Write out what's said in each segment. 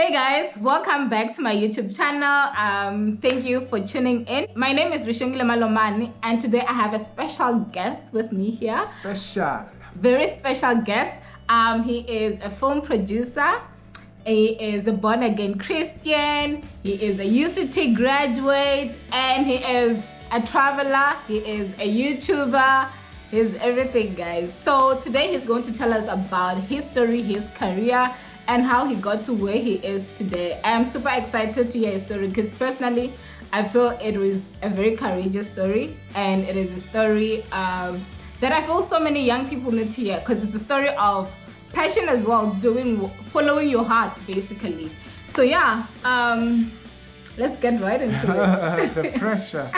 Hey guys, welcome back to my YouTube channel. Thank you for tuning in. My name is Rishongile Malomani, and today I have a special guest with me here. Very special guest. He is a film producer. He is a born-again Christian. He is a UCT graduate, and he is a traveler. He is a YouTuber. He's everything, guys. So today he's going to tell us about his story, his career, and how he got to where he is today. I'm super excited to hear his story because personally, I feel it was a very courageous story, and it is a story that I feel so many young people need to hear because it's a story of passion as well, following your heart, basically. So yeah, let's get right into it. The pressure.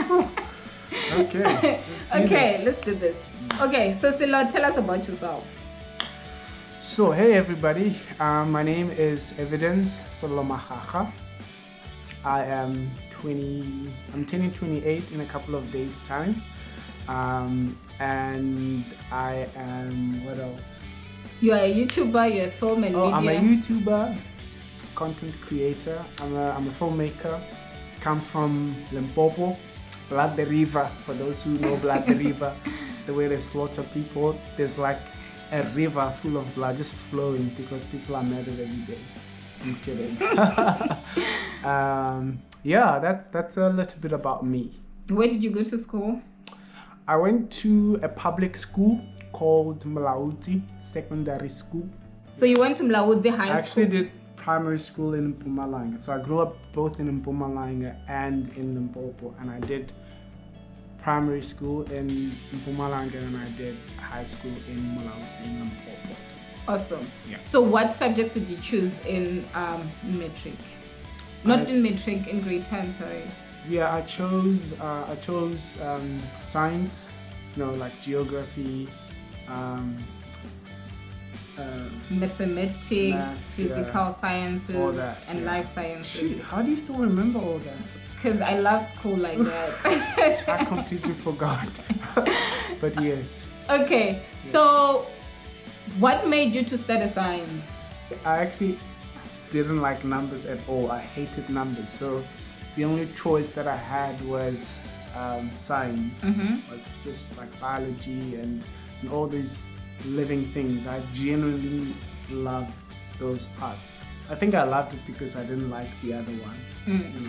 Okay. Let's do this. Okay, so Sello, tell us about yourself. So hey everybody, my name is Evidence Magaga. I am 20. I'm turning 28 in a couple of days' time, and I am, what else? You are a YouTuber. You're a film and media. I'm a YouTuber, content creator. I'm a filmmaker. Come from Limpopo, Blood the River. For those who know Blood the River, the way they slaughter people, there's like a river full of blood just flowing because people are murdered every day. I'm kidding. Yeah, that's a little bit about me. Where did you go to school? I went to a public school called Mlaudzi Secondary School. So you went to Mlaudzi High School? I actually did primary school in Mpumalanga. So I grew up both in Mpumalanga and in Limpopo, and I did primary school in Mpumalanga and I did high school in Mlaudzi in Limpopo. Awesome. Yeah. So what subjects did you choose in metric? Not in metric, in grade 10, sorry. Yeah, I chose science, like geography, mathematics, maths, physical sciences, all that, and life sciences. Shit, how do you still remember all that? Because I love school like that. I completely forgot. But yes. Okay, so what made you to study science? I actually didn't like numbers at all. I hated numbers. So the only choice that I had was science. Was just like biology and all these living things. I genuinely loved those parts. I think I loved it because I didn't like the other one.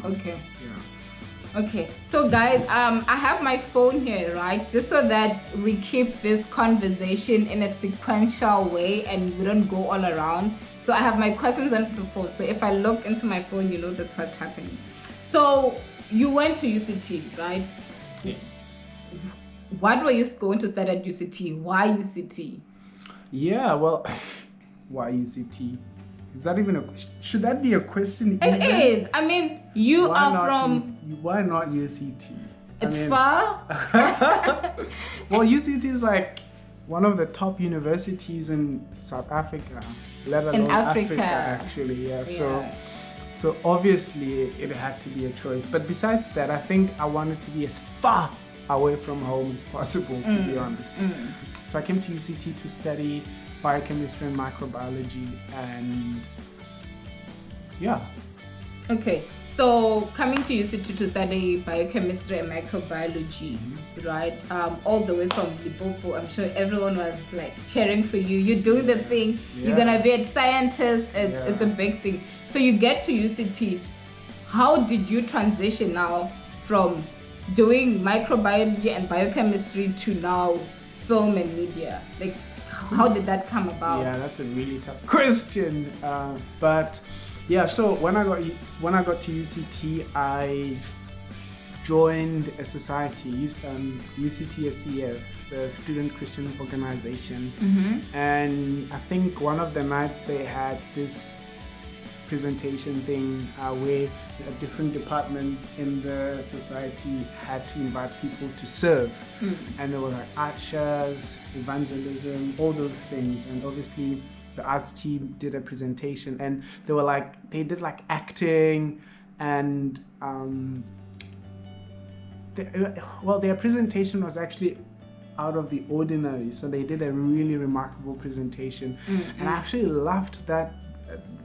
Okay. Yeah. Okay. So guys, I have my phone here, right? Just so that we keep this conversation in a sequential way and we don't go all around. So I have my questions onto the phone. So if I look into my phone, you know that's what's happening. So you went to UCT, right? Yes. What were you going to study at UCT? Why UCT? Yeah, well, why UCT? Is that even should that be a question? It is. I mean, you why are from. Why not UCT? It's far. Well, UCT is like one of the top universities in South Africa, let alone in Africa actually. Yeah. So obviously it had to be a choice. But besides that, I think I wanted to be as far away from home as possible, to be honest. So I came to UCT to study biochemistry and microbiology, and yeah. Okay, so coming to UCT to study biochemistry and microbiology, right? All the way from Limpopo, I'm sure everyone was like cheering for you. You're doing the thing. Yeah. You're gonna be a scientist. It's a big thing. So you get to UCT. How did you transition now from doing microbiology and biochemistry to now film and media? Like, how did that come about? Yeah, that's a really tough question. But yeah, so when I got to UCT, I joined a society, UCT SCF, the Student Christian Organization, and I think one of the nights they had this presentation thing where different departments in the society had to invite people to serve, and there were like archers, evangelism, all those things, and obviously the arts team did a presentation, and they did like acting, and their presentation was actually out of the ordinary, so they did a really remarkable presentation, and I actually loved that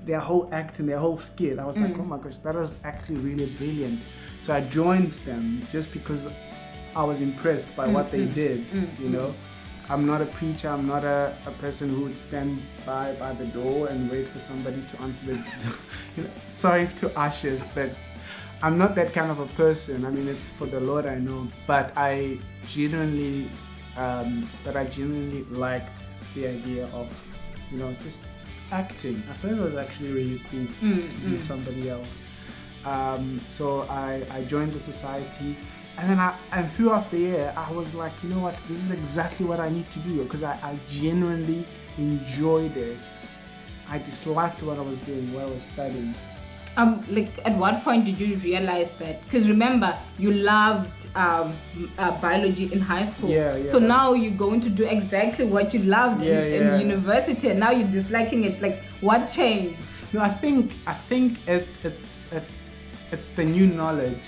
their whole acting, their whole skill. I was like, oh my gosh, that was actually really brilliant. So I joined them just because I was impressed by what they did, you know. I'm not a preacher, I'm not a person who would stand by the door and wait for somebody to answer the you know, sorry to ushers, but I'm not that kind of a person. I mean, it's for the Lord, I know, but I genuinely liked the idea of, you know, just acting. I thought it was actually really cool to be somebody else. So I joined the society, and then throughout the year I was like, you know what, this is exactly what I need to do, because I genuinely enjoyed it. I disliked what I was doing while I was studying. Like, at what point did you realize that? Because remember, you loved biology in high school. Yeah. So now you're going to do exactly what you loved in university, and now you're disliking it. Like, what changed? No, I think it's the new knowledge.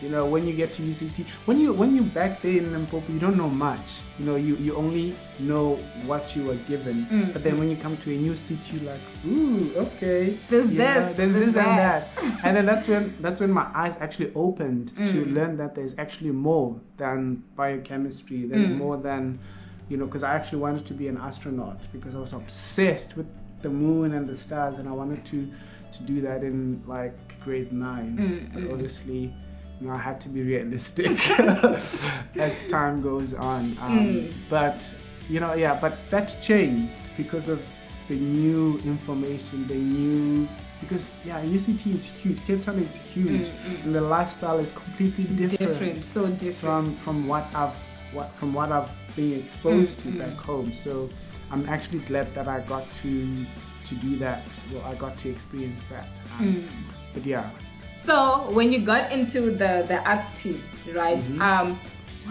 You know, when you get to UCT, when you back there in Limpopo, you don't know much. You know, you only know what you were given. But then when you come to a new city, you're like, ooh, okay, there's this and that. And then that's when my eyes actually opened to learn that there's actually more than biochemistry. There's more than, you know, because I actually wanted to be an astronaut because I was obsessed with the moon and the stars, and I wanted to do that in like grade 9. But obviously, you know, I had to be realistic as time goes on. But you know, but that changed because of the new information, because UCT is huge, Cape Town is huge, and the lifestyle is completely different. So different from what I've been exposed to back home. So I'm actually glad that I got to do that. Well, I got to experience that. But yeah. So when you got into the arts team, right?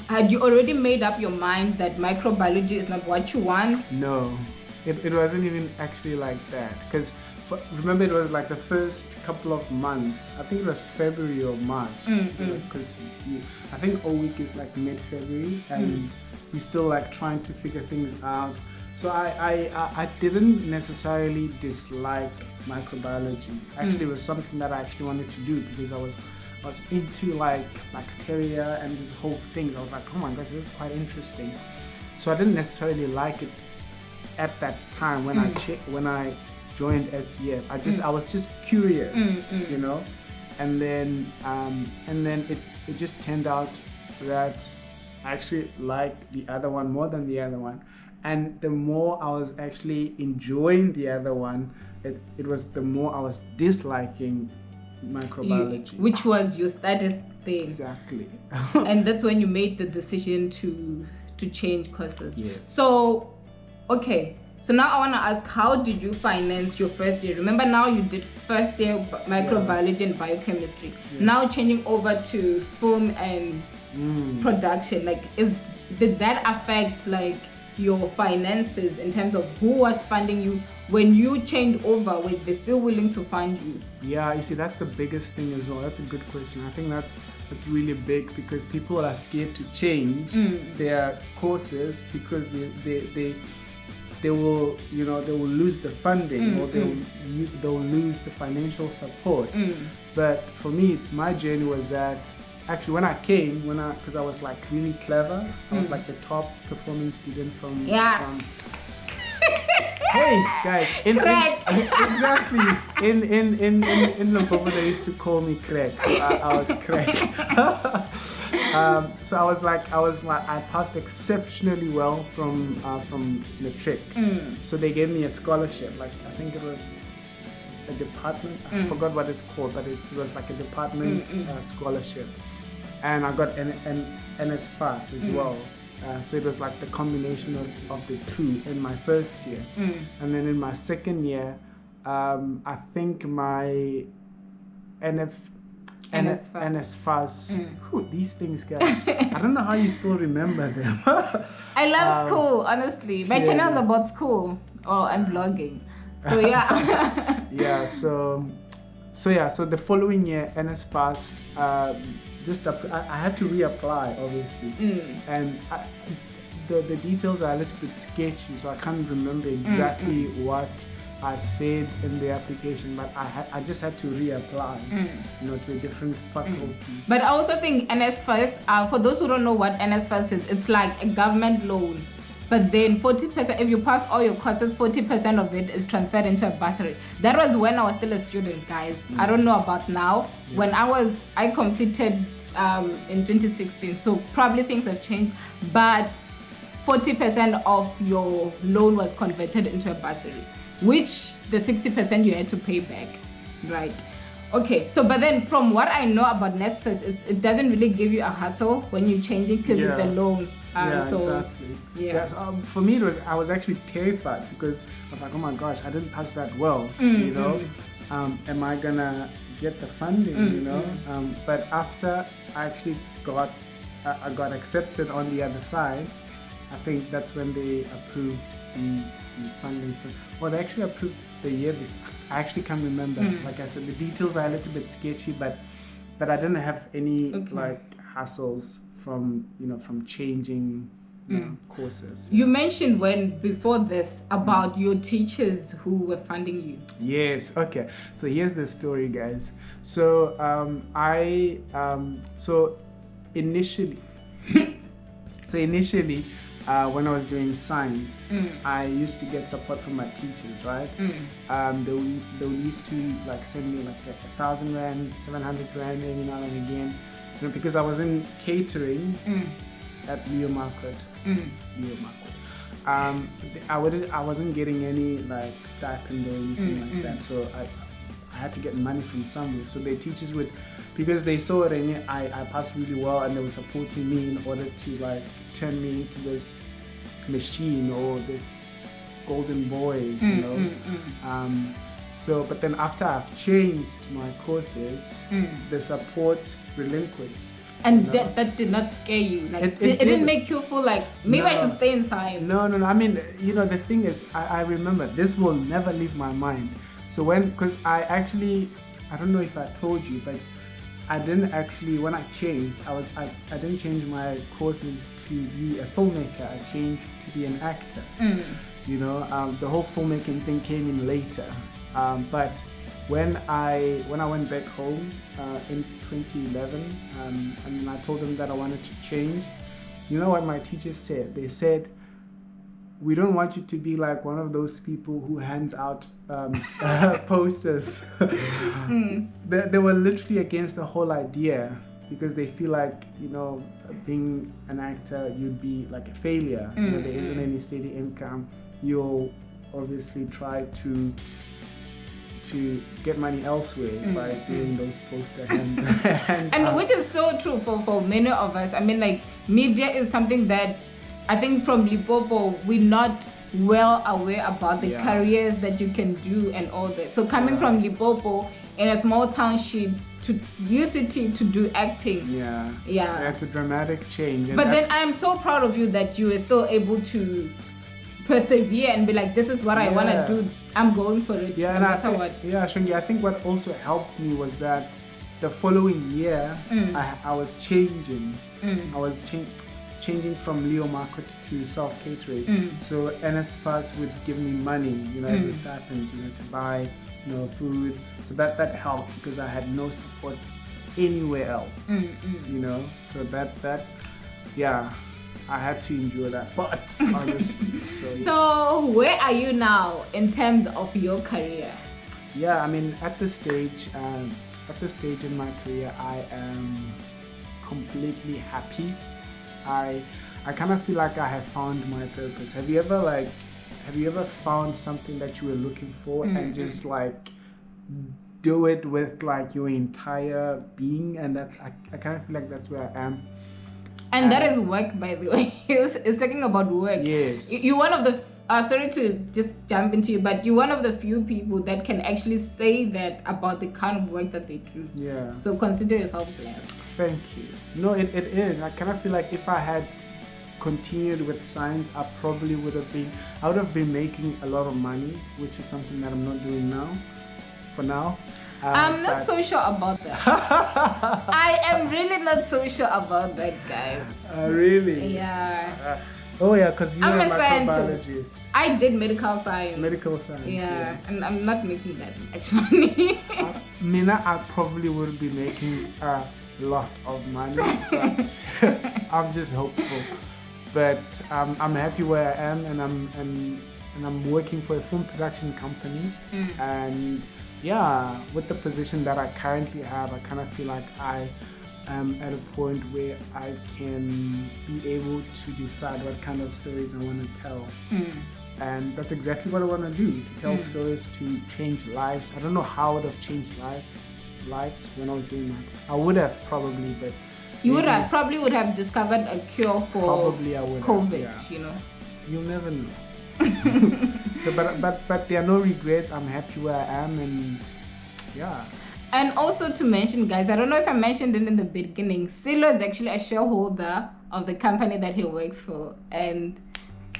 Had you already made up your mind that microbiology is not what you want? No, it wasn't even actually like that. Because remember, it was like the first couple of months. I think it was February or March. Because I think all week is like mid-February, and you're still like trying to figure things out. So I didn't necessarily dislike microbiology. Actually, it was something that I actually wanted to do because I was into like bacteria and these whole things. I was like, oh my gosh, this is quite interesting. So I didn't necessarily like it at that time when I joined SEF. I was just curious, you know. And then it just turned out that I actually liked the other one more than the other one. And the more I was actually enjoying the other one, it was the more I was disliking microbiology. Which was your status thing. Exactly. And that's when you made the decision to change courses. Yes. So, okay. So now I want to ask, how did you finance your first year? Remember, now you did first year microbiology and biochemistry. Yeah. Now changing over to film and production. Like, did that affect like your finances in terms of who was funding you when you changed over? Were they still willing to fund you? Yeah, you see, that's the biggest thing as well. That's a good question. I think that's really big because people are scared to change their courses because they will lose the funding or they'll lose the financial support. But for me, my journey was that actually when I came, because I was like really clever, I was like the top performing student from. Yes. Hey guys, exactly. In Limpopo they used to call me Craig. I was Craig. So I passed exceptionally well from matric. So they gave me a scholarship. Like I think it was a department. I forgot what it's called, but it was like a department scholarship, and I got an NSFAS as well. So it was like the combination of the two in my first year. And then in my second year, I think my NSFAS. These things, guys. I don't know how you still remember them. I love school, honestly. My channel is about school. Oh, I'm vlogging. So yeah. Yeah, so the following year, NSFAS, I had to reapply, obviously, and the details are a little bit sketchy, so I can't remember exactly what I said in the application, but I just had to reapply, to a different faculty. But I also think NSFAS, for those who don't know what NSFAS is, it's like a government loan. But then 40%, if you pass all your courses, 40% of it is transferred into a bursary. That was when I was still a student, guys. I don't know about now. Yeah. When I completed in 2016, so probably things have changed. But 40% of your loan was converted into a bursary, which the 60% you had to pay back, right? Okay, so but then from what I know about NSFAS, it doesn't really give you a hassle when you change it because it's a loan. Exactly. Yeah. Yes, for me, I was actually terrified because I was like, oh my gosh, I didn't pass that well. Am I gonna get the funding? But after I actually got accepted on the other side, I think that's when they approved the funding. They actually approved the year before. I actually can't remember. Like I said, the details are a little bit sketchy, but I didn't have any hassles from changing courses. You mentioned before this about your teachers who were funding you. Yes. Okay. So here's the story, guys. So initially, when I was doing science, I used to get support from my teachers, right? They used to send me 1,000 rand, 700 rand every now and again, because I was in catering at Leo Market. I wasn't getting any stipend or anything like that, so I had to get money from somewhere. So the teachers would, because they saw that I passed really well and they were supporting me in order to turn me into this machine or this golden boy, So, but then after I've changed my courses, the support relinquished. And that did not scare you? It didn't make you feel like, maybe I should stay inside? No. I mean, the thing is, I remember, this will never leave my mind. So because I don't know if I told you, but I didn't actually, when I changed, I didn't change my courses to be a filmmaker. I changed to be an actor. The whole filmmaking thing came in later. But when I went back home in 2011, and I told them that I wanted to change, you know what my teachers said? They said, we don't want you to be like one of those people who hands out posters. They were literally against the whole idea because they feel like, being an actor, you'd be like a failure. There isn't any steady income. You'll obviously try to get money elsewhere by doing those poster and which is so true for many of us. I mean, media is something that I think from Limpopo we're not well aware about the careers that you can do and all that. So coming from Limpopo in a small township to UCT to do acting. It's a dramatic change. But then I am so proud of you that you were still able to persevere and be like, this is what I want to do. I'm going for it. No matter what. Yeah, Shungi, I think what also helped me was that the following year I was changing. I was changing from Leo Market to self-catering. So NSFAS would give me money, as a stipend, to buy, food. So that helped because I had no support anywhere else, So that I had to endure that, but honestly. So where are you now in terms of your career? Yeah, I mean, at this stage in my career, I am completely happy. I kind of feel like I have found my purpose. Have you ever found something that you were looking for and just do it with your entire being? And I kind of feel like that's where I am. And that is work, by the way. It's talking about work. Yes. You're one of the sorry to just jump into you, but you're one of the few people that can actually say that about the kind of work that they do. Yeah. So consider yourself blessed. Thank you. No, it is. I kind of feel like if I had continued with science, I would have been making a lot of money, which is something that I'm not doing now. For now. I'm not so sure about that. I am really not so sure about that, guys. Really? Yeah. Oh yeah, because you're I'm a a scientist. microbiologist. I did medical science. Medical science. Yeah, and I'm not making that much money. Mina, I probably wouldn't be making a lot of money, but I'm just hopeful. But I'm happy where I am, and I'm working for a film production company, and yeah, with the position that I currently have, I kind of feel like I am at a point where I can be able to decide what kind of stories I want to tell. And that's exactly what I want to do, to tell stories, to change lives. I don't know how I would have changed lives when I was doing that. I would have probably, but you would have probably discovered a cure for probably I would COVID, have, you know. You'll never know. So but there are no regrets. I'm happy where I am, and yeah. And also to mention, guys, I don't know if I mentioned it in the beginning, Sello is actually a shareholder of the company that he works for. And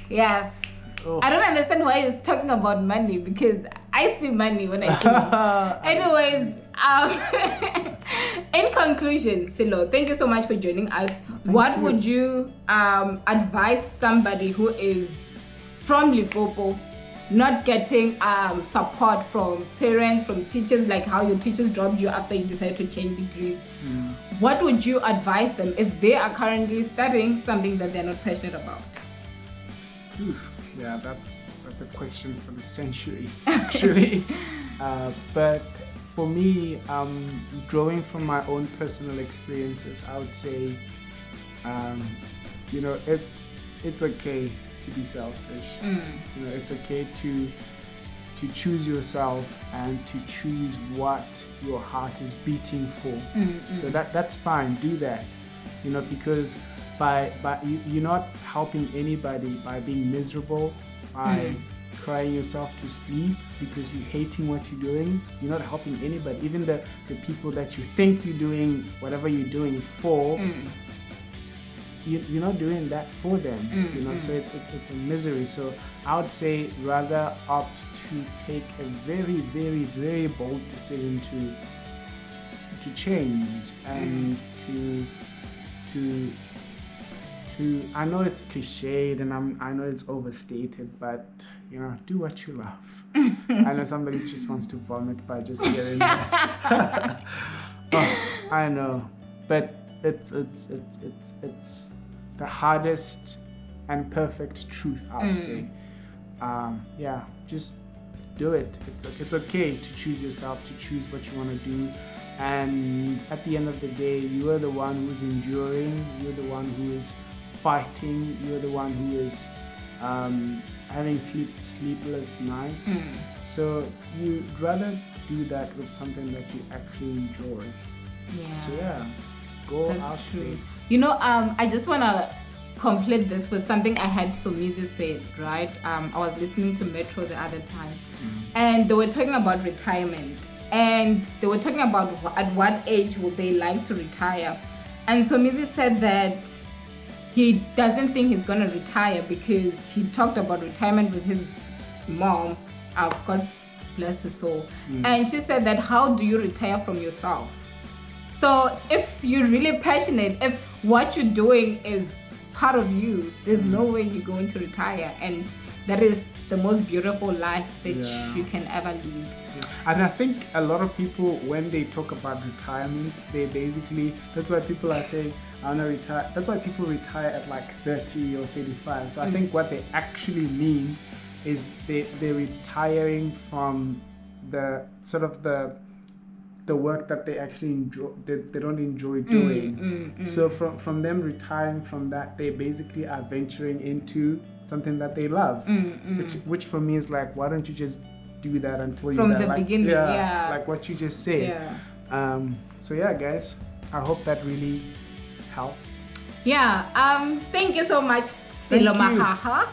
yes, I don't understand why he's talking about money, because I see money when I see it. Anyways, in conclusion, Sello, thank you so much for joining us. What would you advise somebody who is from Limpopo, not getting support from parents, from teachers, like how your teachers dropped you after you decided to change degrees? What would you advise them if they are currently studying something that they're not passionate about? Yeah, that's a question for the century, actually. But for me, drawing from my own personal experiences, I would say, it's okay to be selfish. It's okay to choose yourself and to choose what your heart is beating for. So that's fine. Do that. Because by you're not helping anybody by being miserable, by crying yourself to sleep because you're hating what you're doing. You're not helping anybody. Even the people that you think you're doing whatever you're doing for, you're not doing that for them. So it's a misery. So I would say rather opt to take a very, very, very bold decision to change and to I know it's cliched and I know it's overstated, but do what you love. I know somebody just wants to vomit by just hearing that. I know, but it's the hardest and perfect truth out there. Just do it. It's okay to choose yourself, to choose what you want to do. And at the end of the day, you are the one who's enduring, you're the one who is fighting, you're the one who is having sleepless nights. So you'd rather do that with something that you actually enjoy. So go out there. I just want to complete this with something I had Somizi said, right? I was listening to Metro the other time, and they were talking about retirement, and they were talking about at what age would they like to retire. And Somizi said that he doesn't think he's going to retire because he talked about retirement with his mom, of course, bless his soul. And she said that how do you retire from yourself? So if you're really passionate, if what you're doing is part of you, there's no way you're going to retire. And that is the most beautiful life that you can ever live. And I think a lot of people, when they talk about retirement, they basically, that's why people are saying, I want to retire. That's why people retire at like 30 or 35. So I think what they actually mean is they're retiring from the sort of the work that they actually enjoy, they don't enjoy doing. So from them retiring from that, they basically are venturing into something that they love, which for me is like, why don't you just do that until from you're the beginning? Like what you just said. So guys, I hope that really helps. Thank you so much, Sello Magaga.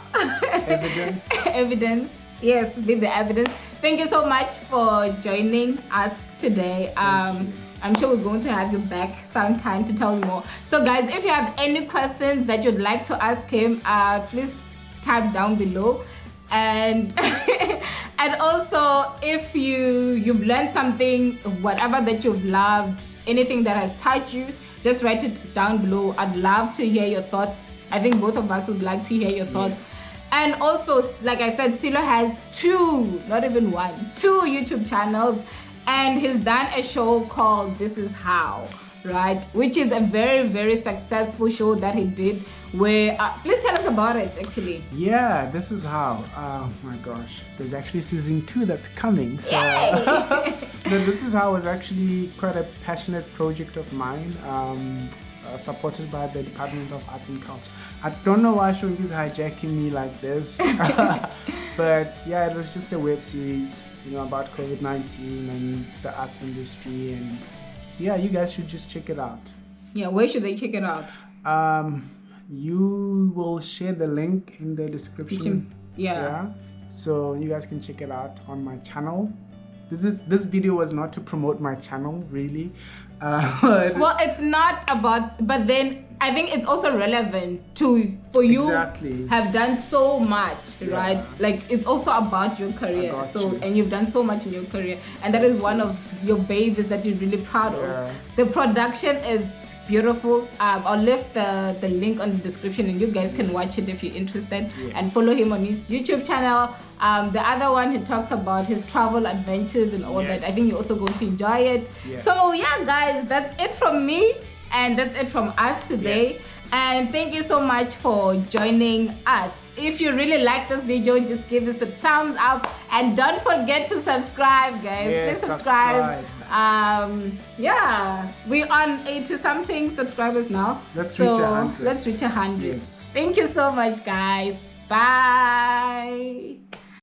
Evidence. Yes, with the evidence. Thank you so much for joining us today. I'm sure we're going to have you back sometime to tell you more. So guys, if you have any questions that you'd like to ask him, please type down below. And and also, if you've learned something, whatever that you've loved, anything that has touched you, just write it down below. I'd love to hear your thoughts I think both of us would like to hear your thoughts. Yes. And also, like I said, Sello has 2, not even 1, 2 YouTube channels, and he's done a show called This Is How, right? Which is a very, very successful show that he did where, please tell us about it actually. Yeah, This Is How. Oh my gosh, there's actually season 2 that's coming. So This Is How was actually quite a passionate project of mine. Supported by the Department of Arts and Culture. I don't know why Shongi is hijacking me like this, but yeah, it was just a web series, about COVID-19 and the art industry, and yeah, you guys should just check it out. Yeah, where should they check it out? You will share the link in the description. Yeah. So you guys can check it out on my channel. This video was not to promote my channel, really. Well, it's not about, but then I think it's also relevant for you have done so much, right? Like it's also about your career. And you've done so much in your career, and that is one of your babies that you're really proud of. The production is beautiful. I'll leave the link on the description, and you guys can watch it if you're interested, and follow him on his YouTube channel. The other one, he talks about his travel adventures and all that. I think you're also going to enjoy it. So yeah, guys, that's it from me, and that's it from us today. And thank you so much for joining us. If you really like this video, just give us the thumbs up, and don't forget to subscribe, guys. Please subscribe. Yeah, we're on 80-something subscribers now. Let's reach 100. Let's reach 100. Thank you so much, guys. Bye.